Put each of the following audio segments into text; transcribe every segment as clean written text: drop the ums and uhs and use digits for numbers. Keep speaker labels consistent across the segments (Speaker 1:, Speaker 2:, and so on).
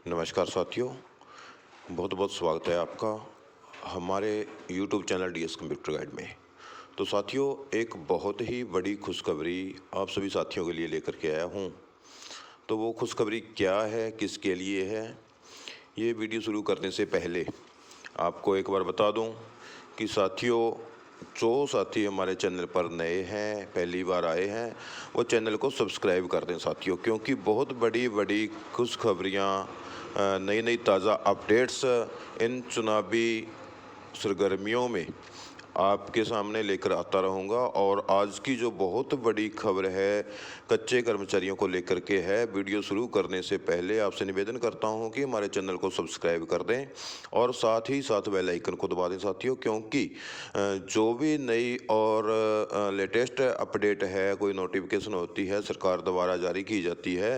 Speaker 1: नमस्कार साथियों, बहुत बहुत स्वागत है आपका हमारे YouTube channel DS computer guide में। तो साथियों, एक बहुत ही बड़ी खुशखबरी आप सभी साथियों के लिए लेकर के आया हूँ। तो वो खुशखबरी क्या है, किसके लिए है, ये वीडियो शुरू करने से पहले आपको एक बार बता दूं कि साथियों, जो साथी हमारे चैनल पर नए हैं, पहली बार आए हैं, वो चैनल को सब्सक्राइब कर दें साथियों, क्योंकि बहुत बड़ी बड़ी खुशखबरियाँ, नई नई ताज़ा अपडेट्स इन चुनावी सरगर्मियों में आपके सामने लेकर आता रहूँगा। और आज की जो बहुत बड़ी खबर है, कच्चे कर्मचारियों को लेकर के है। वीडियो शुरू करने से पहले आपसे निवेदन करता हूँ कि हमारे चैनल को सब्सक्राइब कर दें और साथ ही साथ बेल आइकन को दबा दें साथियों, क्योंकि जो भी नई और लेटेस्ट अपडेट है, कोई नोटिफिकेशन होती है, सरकार द्वारा जारी की जाती है,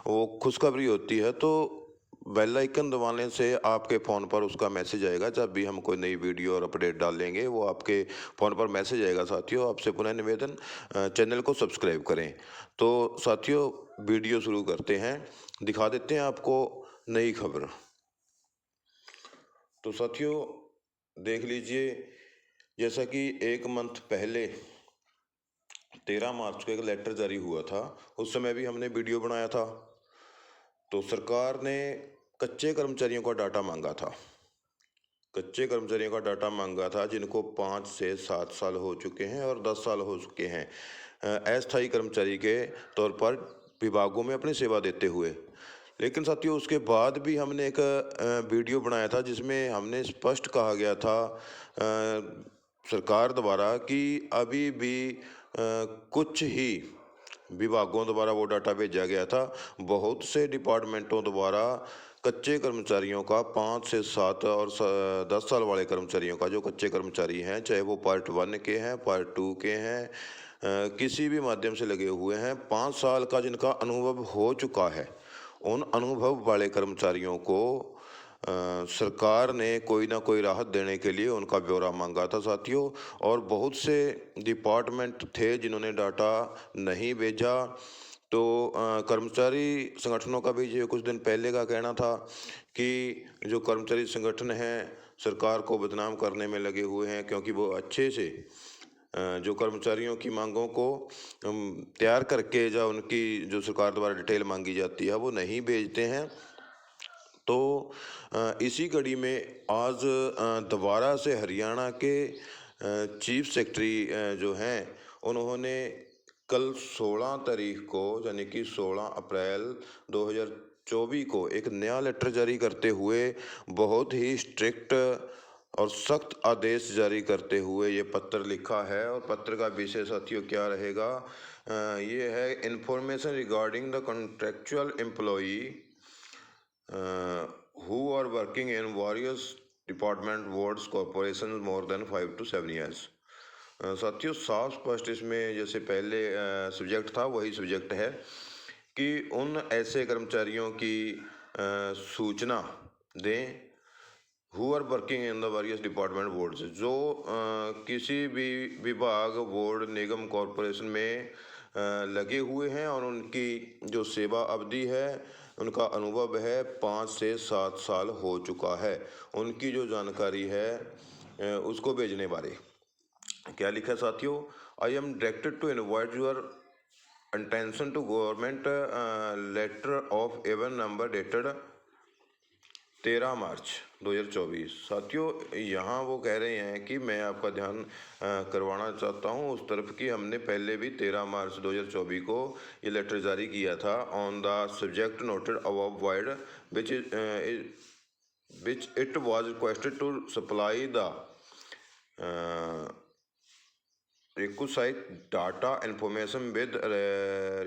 Speaker 1: वो खुशखबरी होती है, तो बेल आइकन दबाने से आपके फ़ोन पर उसका मैसेज आएगा। जब भी हम कोई नई वीडियो और अपडेट डालेंगे, वो आपके फ़ोन पर मैसेज आएगा साथियों। आपसे पुनः निवेदन, चैनल को सब्सक्राइब करें। तो साथियों, वीडियो शुरू करते हैं, दिखा देते हैं आपको नई खबर। तो साथियों, देख लीजिए, जैसा कि 1 मंथ पहले 13 मार्च को एक लेटर जारी हुआ था, उस समय भी हमने वीडियो बनाया था। तो सरकार ने कच्चे कर्मचारियों का डाटा मांगा था। कच्चे कर्मचारियों का डाटा मांगा था जिनको 5 से 7 साल हो चुके हैं और 10 साल हो चुके हैं अस्थायी कर्मचारी के तौर पर विभागों में अपनी सेवा देते हुए। लेकिन साथियों, उसके बाद भी हमने एक वीडियो बनाया था जिसमें हमने स्पष्ट कहा गया था सरकार द्वारा कि अभी भी कुछ ही विभागों द्वारा वो डाटा भेजा गया था। बहुत से डिपार्टमेंटों द्वारा कच्चे कर्मचारियों का 5 से 7 और 10 साल वाले कर्मचारियों का, जो कच्चे कर्मचारी हैं, चाहे वो पार्ट 1 के हैं, पार्ट 2 के हैं, किसी भी माध्यम से लगे हुए हैं, 5 साल का जिनका अनुभव हो चुका है, उन अनुभव वाले कर्मचारियों को सरकार ने कोई ना कोई राहत देने के लिए उनका ब्यौरा मांगा था साथियों। और बहुत से डिपार्टमेंट थे जिन्होंने डाटा नहीं भेजा। तो कर्मचारी संगठनों का भी ये कुछ दिन पहले का कहना था कि जो कर्मचारी संगठन हैं, सरकार को बदनाम करने में लगे हुए हैं, क्योंकि वो अच्छे से जो कर्मचारियों की मांगों को तैयार करके, जो उनकी जो सरकार द्वारा डिटेल मांगी जाती है, वो नहीं भेजते हैं। तो इसी कड़ी में आज दोबारा से हरियाणा के चीफ सेक्रेटरी जो हैं, उन्होंने कल 16 तारीख को, यानी कि 16 अप्रैल 2024 को एक नया लेटर जारी करते हुए, बहुत ही स्ट्रिक्ट और सख्त आदेश जारी करते हुए ये पत्र लिखा है। और पत्र का विषय साथियों क्या रहेगा, ये है information regarding the contractual employee who are working in various department boards corporations more than 5 to 7 years। साथियों, साफ स्पष्ट इसमें जैसे पहले सब्जेक्ट था, वही सब्जेक्ट है कि उन ऐसे कर्मचारियों की सूचना दें who are working in the various department boards, जो किसी भी विभाग, बोर्ड, निगम, कॉरपोरेशन में लगे हुए हैं और उनकी जो सेवा अवधि है, उनका अनुभव है 5 से 7 साल हो चुका है, उनकी जो जानकारी है उसको भेजने बारे। क्या लिखा है साथियों, I am directed to invite your intention to government letter of even number dated 13 March 2024। साथियों, यहाँ वो कह रहे हैं कि मैं आपका ध्यान करवाना चाहता हूँ उस तरफ कि हमने पहले भी 13 मार्च 2024 को ये लेटर जारी किया था on the subject noted above vide which it was requested to supply the requisite data information with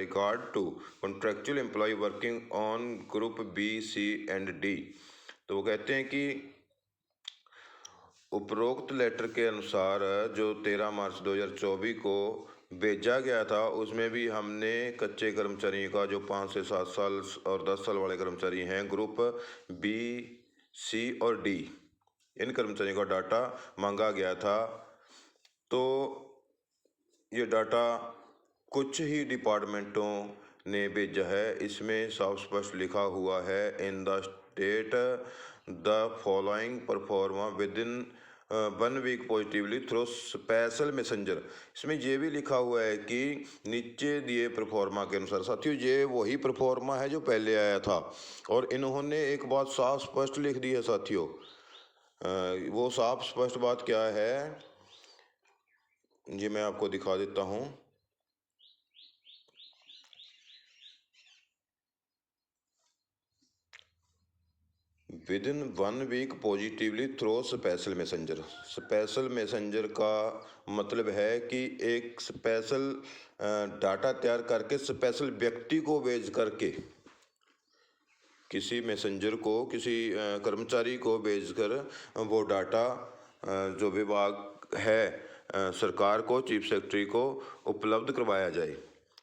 Speaker 1: regard to contractual employee working on group B, C and D। तो वो कहते हैं कि उपरोक्त लेटर के अनुसार जो 13 मार्च 2024 को भेजा गया था, उसमें भी हमने कच्चे कर्मचारियों का, जो 5 से 7 साल और 10 साल वाले कर्मचारी हैं, ग्रुप बी, सी और डी, इन कर्मचारियों का डाटा मांगा गया था। तो ये डाटा कुछ ही डिपार्टमेंटों ने भेजा है। इसमें साफ स्पष्ट लिखा हुआ है, in the state the following proforma within 1 week positively through special messenger. इसमें ये भी लिखा हुआ है कि नीचे दिए परफॉर्मा के अनुसार। साथियों, ये वही परफॉर्मा है जो पहले आया था, और इन्होंने एक बात साफ स्पष्ट लिख दी है साथियों। वो साफ स्पष्ट बात क्या है, ये मैं आपको दिखा देता हूँ। Within 1 week positively through special messenger. Special messenger का मतलब है कि एक स्पेशल डाटा तैयार करके स्पेशल व्यक्ति को भेज करके, किसी मैसेंजर को, किसी कर्मचारी को भेजकर वो डाटा जो विभाग है सरकार को, चीफ सेक्रेटरी को उपलब्ध करवाया जाए।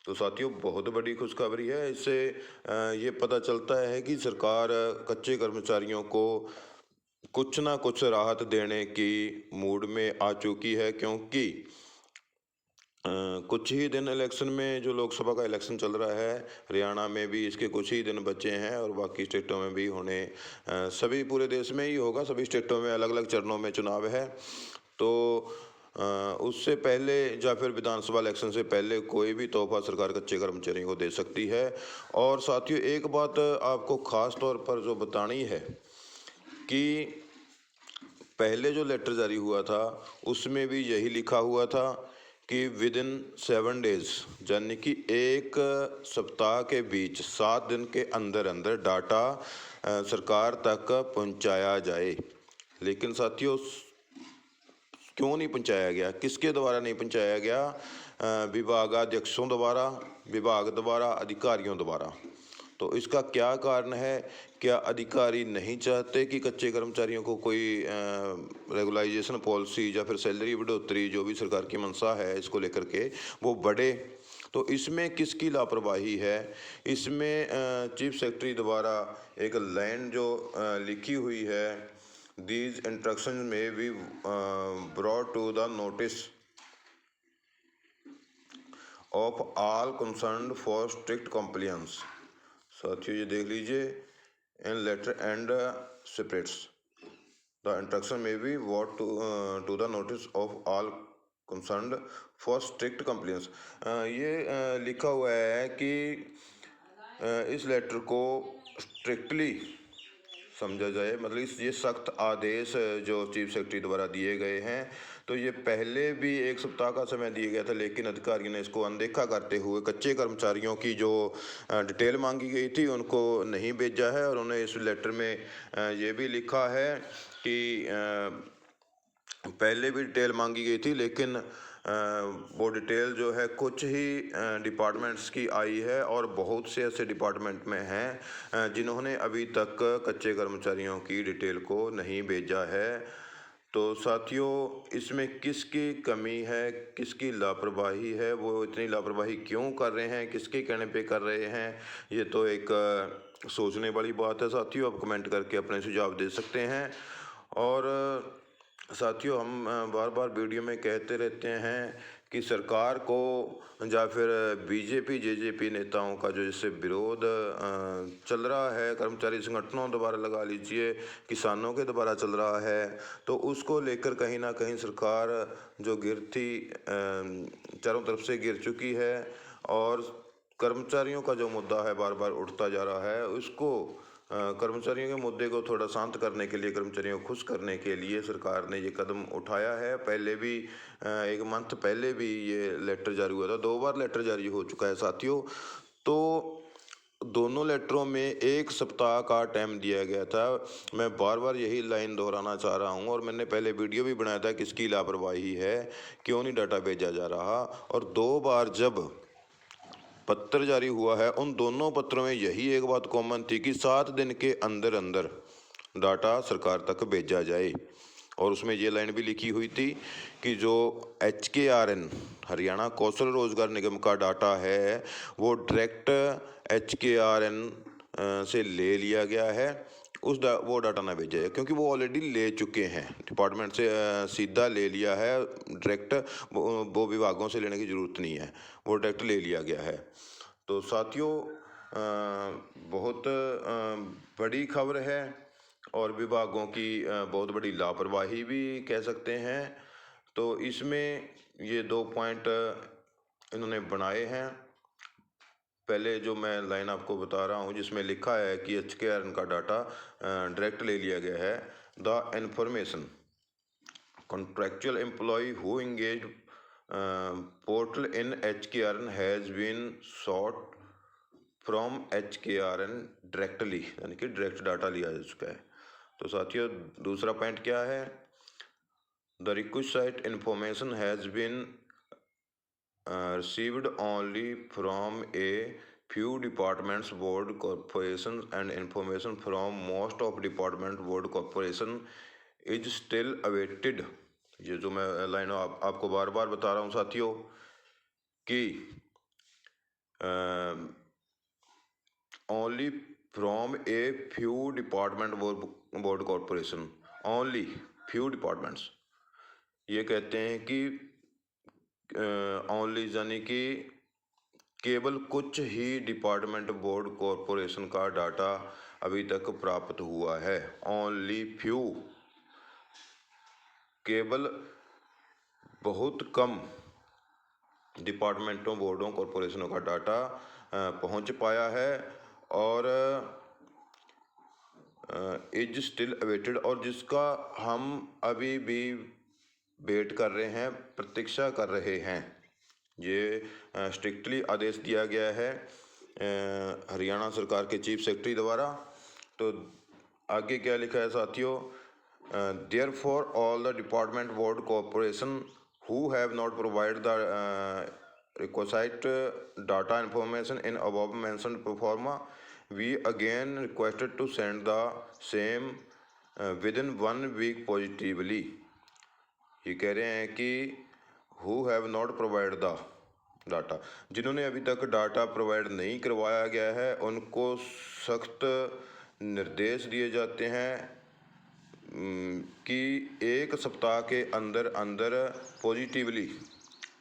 Speaker 1: तो साथियों, बहुत बड़ी खुशखबरी है। इससे ये पता चलता है कि सरकार कच्चे कर्मचारियों को कुछ ना कुछ राहत देने की मूड में आ चुकी है, क्योंकि कुछ ही दिन इलेक्शन में, जो लोकसभा का इलेक्शन चल रहा है, हरियाणा में भी इसके कुछ ही दिन बचे हैं, और बाकी स्टेटों में भी होने, सभी पूरे देश में ही होगा, सभी स्टेटों में अलग अलग चरणों में चुनाव है। तो उससे पहले या फिर विधानसभा इलेक्शन से पहले कोई भी तोहफा सरकार कच्चे कर्मचारियों को दे सकती है। और साथियों, एक बात आपको खास तौर पर जो बतानी है कि पहले जो लेटर जारी हुआ था उसमें भी यही लिखा हुआ था कि विद इन 7 डेज, यानी कि 1 सप्ताह के बीच, 7 दिन के अंदर अंदर डाटा सरकार तक पहुंचाया जाए। लेकिन साथियों, क्यों नहीं पहुंचाया गया, किसके द्वारा नहीं पहुंचाया गया? विभागाध्यक्षों द्वारा, विभाग द्वारा, अधिकारियों द्वारा। तो इसका क्या कारण है? क्या अधिकारी नहीं चाहते कि कच्चे कर्मचारियों को कोई रेगुलाइजेशन पॉलिसी या फिर सैलरी बढ़ोतरी, जो भी सरकार की मंशा है इसको लेकर के, वो बढ़े? तो इसमें किसकी लापरवाही है? इसमें चीफ सेक्रेटरी द्वारा एक लाइन जो लिखी हुई है, these instruction may be brought to the notice of all concerned for strict compliance. साथियों, ये देख लीजिए, in letter and spirits the instruction may be what to the notice of all concerned for strict compliance. ये लिखा हुआ है कि इस लेटर को स्ट्रिक्टली समझा जाए, मतलब ये सख्त आदेश जो चीफ सेक्रेटरी द्वारा दिए गए हैं। तो ये पहले भी 1 सप्ताह का समय दिया गया था, लेकिन अधिकारियों ने इसको अनदेखा करते हुए कच्चे कर्मचारियों की जो डिटेल मांगी गई थी उनको नहीं भेजा है। और उन्हें इस लेटर में ये भी लिखा है कि पहले भी डिटेल मांगी गई थी, लेकिन वो डिटेल जो है कुछ ही डिपार्टमेंट्स की आई है, और बहुत से ऐसे डिपार्टमेंट में हैं जिन्होंने अभी तक कच्चे कर्मचारियों की डिटेल को नहीं भेजा है। तो साथियों, इसमें किसकी कमी है, किसकी लापरवाही है, वो इतनी लापरवाही क्यों कर रहे हैं, किसके कहने पे कर रहे हैं, ये तो एक सोचने वाली बात है। साथियों, आप कमेंट करके अपने सुझाव दे सकते हैं। और साथियों, हम बार बार वीडियो में कहते रहते हैं कि सरकार को या फिर बीजेपी जेजेपी नेताओं का जो इससे विरोध चल रहा है, कर्मचारी संगठनों द्वारा, लगा लीजिए किसानों के द्वारा चल रहा है, तो उसको लेकर कहीं ना कहीं सरकार जो गिरती चारों तरफ से गिर चुकी है। और कर्मचारियों का जो मुद्दा है बार बार उठता जा रहा है, उसको कर्मचारियों के मुद्दे को थोड़ा शांत करने के लिए, कर्मचारियों को खुश करने के लिए सरकार ने ये कदम उठाया है। पहले भी 1 मंथ पहले भी ये लेटर जारी हुआ था, 2 बार लेटर जारी हो चुका है साथियों। तो दोनों लेटरों में 1 सप्ताह का टाइम दिया गया था। मैं बार बार यही लाइन दोहराना चाह रहा हूँ, और मैंने पहले वीडियो भी बनाया था, किसकी लापरवाही है, क्यों नहीं डाटा भेजा जा रहा। और 2 बार जब पत्र जारी हुआ है, उन दोनों पत्रों में यही एक बात कॉमन थी कि 7 दिन के अंदर अंदर डाटा सरकार तक भेजा जाए। और उसमें ये लाइन भी लिखी हुई थी कि जो HKRN, हरियाणा कौशल रोजगार निगम का डाटा है, वो डायरेक्ट HKRN से ले लिया गया है, वो डाटा ना भेजा जाए, क्योंकि वो ऑलरेडी ले चुके हैं डिपार्टमेंट से, सीधा ले लिया है डायरेक्ट। वो विभागों से लेने की ज़रूरत नहीं है, वो डायरेक्ट ले लिया गया है। तो साथियों बहुत बड़ी खबर है और विभागों की बहुत बड़ी लापरवाही भी कह सकते हैं। तो इसमें ये 2 पॉइंट इन्होंने बनाए हैं। पहले जो मैं लाइन आपको बता रहा हूँ जिसमें लिखा है कि HKRN का डाटा डायरेक्ट ले लिया गया है। The information contractual employee who engaged portal in HKRN has been sought from HKRN directly, यानी कि डायरेक्ट डाटा लिया जा चुका है। तो साथियों दूसरा पॉइंट क्या है? The requisite information has been received only from a few departments, board, corporations, and information from most of department, board, corporation is still awaited। ये जो मैं लाइन आपको बार बार बता रहा हूँ साथियों कि only from a few department, board, corporation, only few departments. ये कहते हैं कि ओनली यानी कि केवल कुछ ही डिपार्टमेंट, बोर्ड, कॉरपोरेशन का डाटा अभी तक प्राप्त हुआ है। ओनली फ्यू, केवल बहुत कम डिपार्टमेंटों, बोर्डों, कॉरपोरेशनों का डाटा पहुंच पाया है और इज स्टिल अवेटेड, और जिसका हम अभी भी वेट कर रहे हैं, प्रतीक्षा कर रहे हैं। ये स्ट्रिक्टली आदेश दिया गया है हरियाणा सरकार के चीफ सेक्रेटरी द्वारा। तो आगे क्या लिखा है साथियों? Therefore all the department, board, corporation who have not provided the requisite data information in above mentioned performa, we again requested to send the same within 1 week positively। ये कह रहे हैं कि who have not provided the data, जिन्होंने अभी तक data provide नहीं करवाया गया है उनको सख्त निर्देश दिए जाते हैं कि 1 सप्ताह के अंदर अंदर पॉजिटिवली,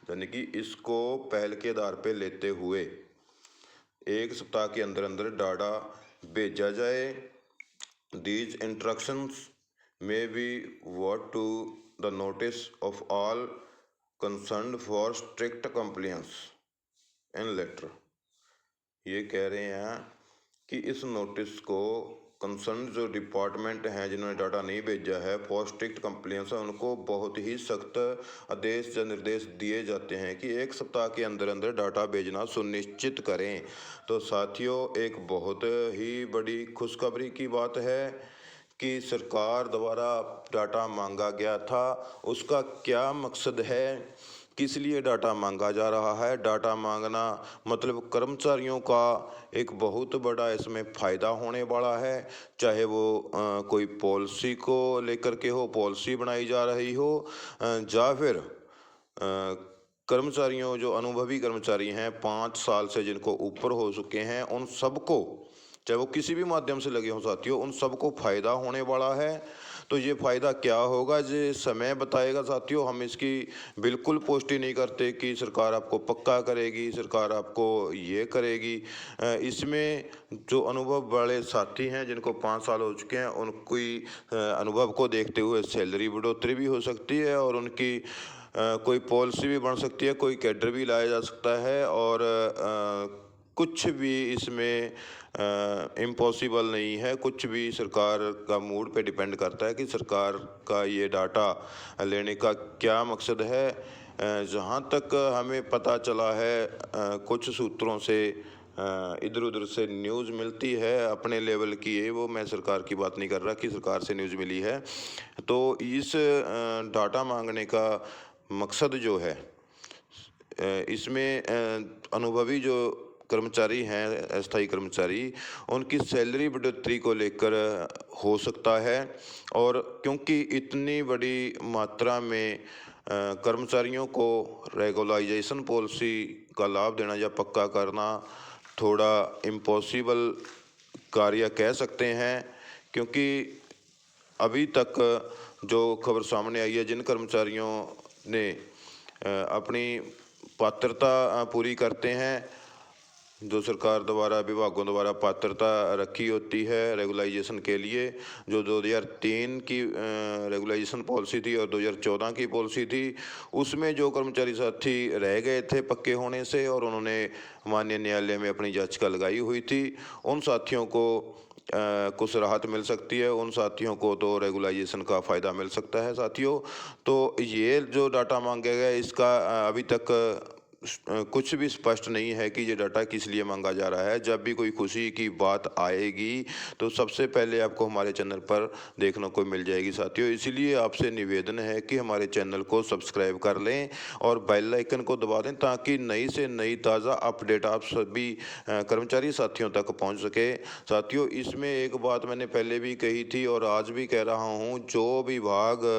Speaker 1: यानी कि इसको पहल के आधार पे लेते हुए 1 सप्ताह के अंदर अंदर डाटा भेजा जाए। These instructions may be brought to the notice of all concerned for strict compliance in letter। ये कह रहे हैं कि इस नोटिस को कंसर्न जो डिपार्टमेंट हैं जिन्होंने डाटा नहीं भेजा है, फॉर स्ट्रिक्ट कंप्लेंस है, उनको बहुत ही सख्त आदेश या निर्देश दिए जाते हैं कि 1 सप्ताह के अंदर अंदर डाटा भेजना सुनिश्चित करें। तो साथियों एक बहुत ही बड़ी खुशखबरी की बात है कि सरकार द्वारा डाटा मांगा गया था, उसका क्या मकसद है, किस लिए डाटा मांगा जा रहा है। डाटा मांगना मतलब कर्मचारियों का एक बहुत बड़ा इसमें फ़ायदा होने वाला है, चाहे वो कोई पॉलिसी को लेकर के हो, पॉलिसी बनाई जा रही हो, या फिर कर्मचारियों जो अनुभवी कर्मचारी हैं 5 साल से जिनको ऊपर हो चुके हैं, उन सबको, चाहे वो किसी भी माध्यम से लगे हों साथियों, उन सबको फ़ायदा होने वाला है। तो ये फ़ायदा क्या होगा ये समय बताएगा साथियों। हम इसकी बिल्कुल पुष्टि नहीं करते कि सरकार आपको पक्का करेगी, सरकार आपको ये करेगी। इसमें जो अनुभव वाले साथी हैं जिनको 5 साल हो चुके हैं, उनकी अनुभव को देखते हुए सैलरी बढ़ोतरी भी हो सकती है और उनकी कोई पॉलिसी भी बन सकती है, कोई कैडर भी लाया जा सकता है और कुछ भी इसमें इम्पॉसिबल नहीं है। कुछ भी सरकार का मूड पे डिपेंड करता है कि सरकार का ये डाटा लेने का क्या मकसद है। जहाँ तक हमें पता चला है कुछ सूत्रों से इधर उधर से न्यूज़ मिलती है अपने लेवल की है, वो मैं सरकार की बात नहीं कर रहा कि सरकार से न्यूज़ मिली है। तो इस डाटा मांगने का मकसद जो है इसमें अनुभवी जो कर्मचारी हैं, अस्थायी कर्मचारी, उनकी सैलरी बढ़ोतरी को लेकर हो सकता है। और क्योंकि इतनी बड़ी मात्रा में कर्मचारियों को रेगुलाइजेशन पॉलिसी का लाभ देना या पक्का करना थोड़ा इम्पॉसिबल कार्य कह सकते हैं, क्योंकि अभी तक जो खबर सामने आई है, जिन कर्मचारियों ने अपनी पात्रता पूरी करते हैं जो सरकार द्वारा विभागों द्वारा पात्रता रखी होती है रेगुलाइजेशन के लिए, जो 2003 की रेगुलाइजेशन पॉलिसी थी और 2014 की पॉलिसी थी, उसमें जो कर्मचारी साथी रह गए थे पक्के होने से और उन्होंने माननीय न्यायालय में अपनी याचिका लगाई हुई थी, उन साथियों को कुछ राहत मिल सकती है, उन साथियों को तो रेगुलाइजेशन का फ़ायदा मिल सकता है साथियों। तो ये जो डाटा मांगा गया है इसका अभी तक कुछ भी स्पष्ट नहीं है कि ये डाटा किस लिए मांगा जा रहा है। जब भी कोई खुशी की बात आएगी तो सबसे पहले आपको हमारे चैनल पर देखने को मिल जाएगी साथियों। इसीलिए आपसे निवेदन है कि हमारे चैनल को सब्सक्राइब कर लें और बेल आइकन को दबा दें ताकि नई से नई ताज़ा अपडेट आप सभी कर्मचारी साथियों तक पहुंच सके। साथियों, इसमें एक बात मैंने पहले भी कही थी और आज भी कह रहा हूं, जो विभाग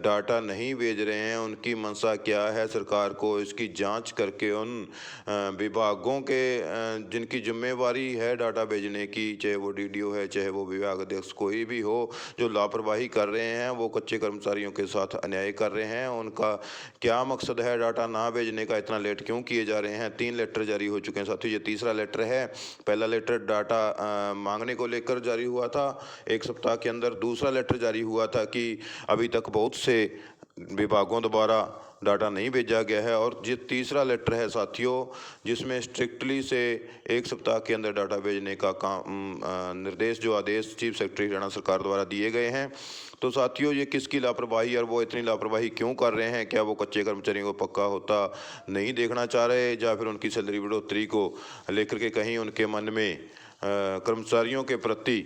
Speaker 1: डाटा नहीं भेज रहे हैं उनकी मंशा क्या है, सरकार को इसकी जांच करके उन विभागों के जिनकी जिम्मेवारी है डाटा भेजने की, चाहे वो डीडीओ है, चाहे वो विभाग अध्यक्ष कोई भी हो, जो लापरवाही कर रहे हैं, वो कच्चे कर्मचारियों के साथ अन्याय कर रहे हैं, उनका क्या मकसद है डाटा ना भेजने का, इतना लेट क्यों किए जा रहे हैं। 3 लेटर जारी हो चुके हैं साथियों, ये तीसरा लेटर है। पहला लेटर डाटा मांगने को लेकर जारी हुआ था 1 सप्ताह के अंदर, दूसरा लेटर जारी हुआ था कि अभी तक बहुत से विभागों द्वारा डाटा नहीं भेजा गया है, और ये तीसरा लेटर है साथियों जिसमें स्ट्रिक्टली से 1 सप्ताह के अंदर डाटा भेजने का निर्देश, जो आदेश चीफ सेक्रेटरी हरियाणा सरकार द्वारा दिए गए हैं। तो साथियों, ये किसकी लापरवाही और वो इतनी लापरवाही क्यों कर रहे हैं? क्या वो कच्चे कर्मचारियों को पक्का होता नहीं देखना चाह रहे, या फिर उनकी सैलरी बढ़ोतरी को लेकर के कहीं उनके मन में कर्मचारियों के प्रति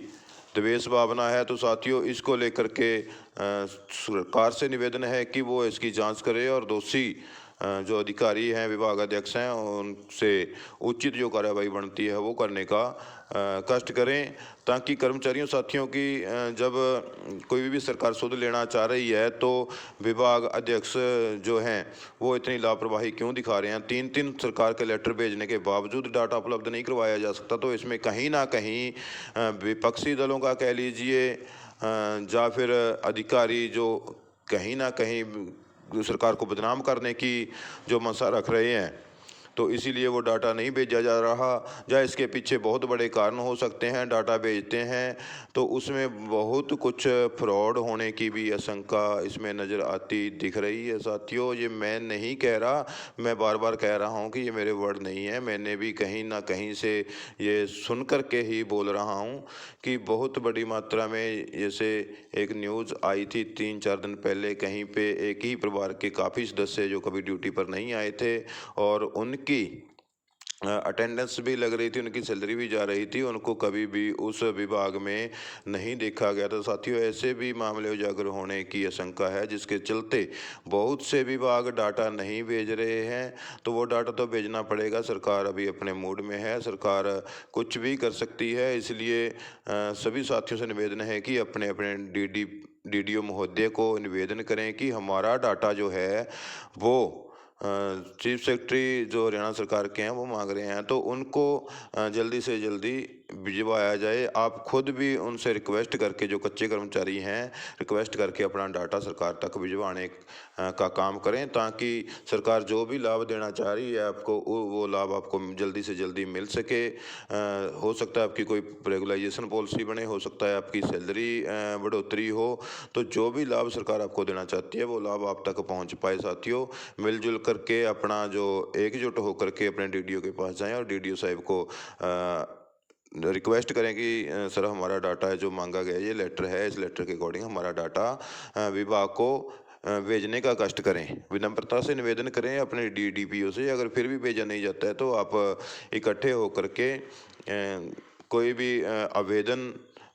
Speaker 1: द्वेष भावना है? तो साथियों, इसको लेकर के सरकार से निवेदन है कि वो इसकी जांच करे और दोषी जो अधिकारी हैं, विभाग अध्यक्ष हैं, उनसे उचित जो कार्रवाई बनती है वो करने का कष्ट करें, ताकि कर्मचारियों साथियों की जब कोई भी सरकार सुध लेना चाह रही है तो विभाग अध्यक्ष जो हैं वो इतनी लापरवाही क्यों दिखा रहे हैं। 3-3 सरकार के लेटर भेजने के बावजूद डाटा उपलब्ध नहीं करवाया जा सकता, तो इसमें कहीं ना कहीं विपक्षी दलों का कह लीजिए या फिर अधिकारी जो कहीं ना कहीं सरकार को बदनाम करने की जो मंशा रख रहे हैं, तो इसीलिए वो डाटा नहीं भेजा जा रहा, या इसके पीछे बहुत बड़े कारण हो सकते हैं। डाटा भेजते हैं तो उसमें बहुत कुछ फ्रॉड होने की भी आशंका इसमें नज़र आती दिख रही है साथियों। ये मैं नहीं कह रहा, मैं बार बार कह रहा हूँ कि ये मेरे वर्ड नहीं है, मैंने भी कहीं ना कहीं से ये सुन कर के ही बोल रहा हूँ कि बहुत बड़ी मात्रा में, जैसे एक न्यूज़ आई थी 3-4 दिन पहले, कहीं पे एक ही परिवार के काफ़ी सदस्य जो कभी ड्यूटी पर नहीं आए थे और उनकी अटेंडेंस भी लग रही थी, उनकी सैलरी भी जा रही थी, उनको कभी भी उस विभाग में नहीं देखा गया था साथियों। ऐसे भी मामले उजागर होने की आशंका है, जिसके चलते बहुत से विभाग डाटा नहीं भेज रहे हैं। तो वो डाटा तो भेजना पड़ेगा, सरकार अभी अपने मूड में है, सरकार कुछ भी कर सकती है। इसलिए सभी साथियों से निवेदन है कि अपने अपने डीडीओ महोदय को निवेदन करें कि हमारा डाटा जो है वो चीफ सेक्रेटरी जो हरियाणा सरकार के हैं वो मांग रहे हैं, तो उनको जल्दी से जल्दी भिजवाया जाए। आप खुद भी उनसे रिक्वेस्ट करके, जो कच्चे कर्मचारी हैं, रिक्वेस्ट करके अपना डाटा सरकार तक भिजवाने का काम करें, ताकि सरकार जो भी लाभ देना चाह रही है आपको, वो लाभ आपको जल्दी से जल्दी मिल सके। हो सकता है आपकी कोई रेगुलाइजेशन पॉलिसी बने, हो सकता है आपकी सैलरी बढ़ोतरी हो, तो जो भी लाभ सरकार आपको देना चाहती है वो लाभ आप तक पहुंच पाए साथियों। मिलजुल करके अपना जो एकजुट होकर के अपने डीडीओ के पास जाएं और डीडीओ साहब को रिक्वेस्ट करें कि सर, हमारा डाटा है जो मांगा गया, ये लेटर है, इस लेटर के अकॉर्डिंग हमारा डाटा विभाग को भेजने का कष्ट करें। विनम्रता से निवेदन करें अपने डीडीपीओ से। अगर फिर भी भेजा नहीं जाता है तो आप इकट्ठे होकर के कोई भी आवेदन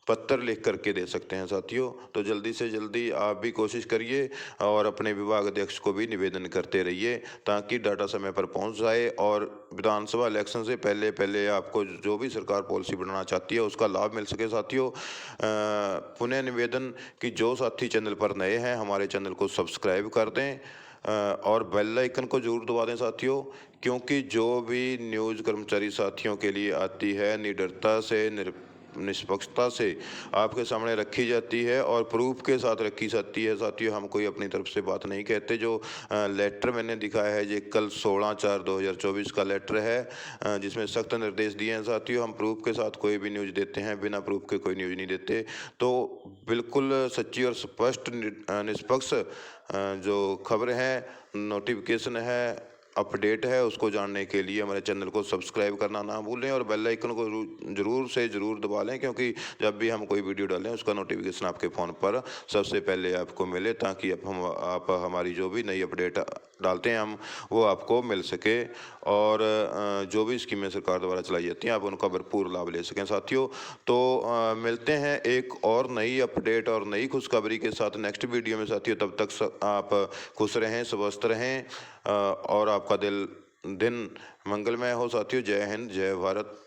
Speaker 1: पत्र लिख करके दे सकते हैं साथियों। तो जल्दी से जल्दी आप भी कोशिश करिए और अपने विभाग अध्यक्ष को भी निवेदन करते रहिए, ताकि डाटा समय पर पहुंच जाए और विधानसभा इलेक्शन से पहले पहले आपको जो भी सरकार पॉलिसी बनाना चाहती है उसका लाभ मिल सके साथियों। पुनः निवेदन कि जो साथी चैनल पर नए हैं, हमारे चैनल को सब्सक्राइब कर दें और बेल आइकन को जरूर दबा दें साथियों, क्योंकि जो भी न्यूज़ कर्मचारी साथियों के लिए आती है, निडरता से निष्पक्षता से आपके सामने रखी जाती है और प्रूफ के साथ रखी जाती है। साथियों, हम कोई अपनी तरफ से बात नहीं कहते। जो लेटर मैंने दिखाया है ये कल 16/4/2024 का लेटर है, जिसमें सख्त निर्देश दिए हैं। साथियों, हम प्रूफ के साथ कोई भी न्यूज़ देते हैं, बिना प्रूफ के कोई न्यूज़ नहीं देते। तो बिल्कुल सच्ची और स्पष्ट निष्पक्ष जो खबरें हैं, नोटिफिकेशन है, अपडेट है, उसको जानने के लिए हमारे चैनल को सब्सक्राइब करना ना भूलें और बेल आइकन को ज़रूर से ज़रूर दबा लें, क्योंकि जब भी हम कोई वीडियो डालें उसका नोटिफिकेशन आपके फ़ोन पर सबसे पहले आपको मिले, ताकि आप हमारी जो भी नई अपडेट डालते हैं हम वो आपको मिल सके और जो भी स्कीमें सरकार द्वारा चलाई जाती हैं आप उनका भरपूर लाभ ले सकें। साथियों, तो मिलते हैं एक और नई अपडेट और नई खुशखबरी के साथ नेक्स्ट वीडियो में। साथियों, तब तक आप खुश रहें, स्वस्थ रहें और आपका दिन मंगलमय हो। साथियों, जय हिंद, जय भारत।